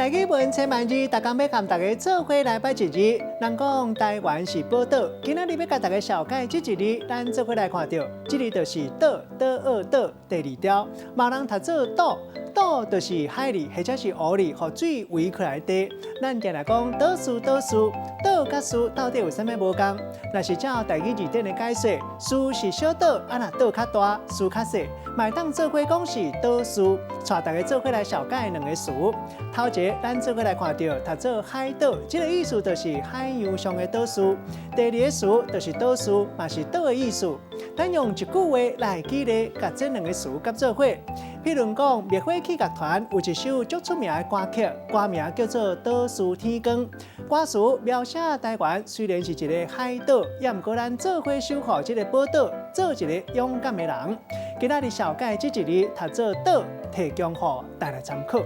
大家问千万字，大家要和大家做伙来拜一日。人讲台湾是宝岛，今仔日要甲大家小解这一日，咱做伙来看到，这里就是岛，岛二岛第二条，嘛人读做岛。岛就是海里或者是湖里，互水围起来的。咱定来讲岛屿，岛甲屿到底有啥物无共？若是照台语字典的解说，屿是小岛，若岛较大，屿较小，嘛当做伙讲是岛屿。带大家做伙来小解两个词。头一个，咱做伙来看到，读做海岛，这个意思就是海洋上的岛屿。第二个词就是岛屿，嘛是岛的意思。咱用一句话来举例，甲这两个词夹做伙。譬如讲，灭火器乐团有一首足出名的歌曲，歌名叫做《岛屿天光》。歌词描写台湾虽然是一个海岛，也毋过咱做伙守护这个宝岛，做一个勇敢的人。今仔日小解这一日，读做岛，提供予大家参考。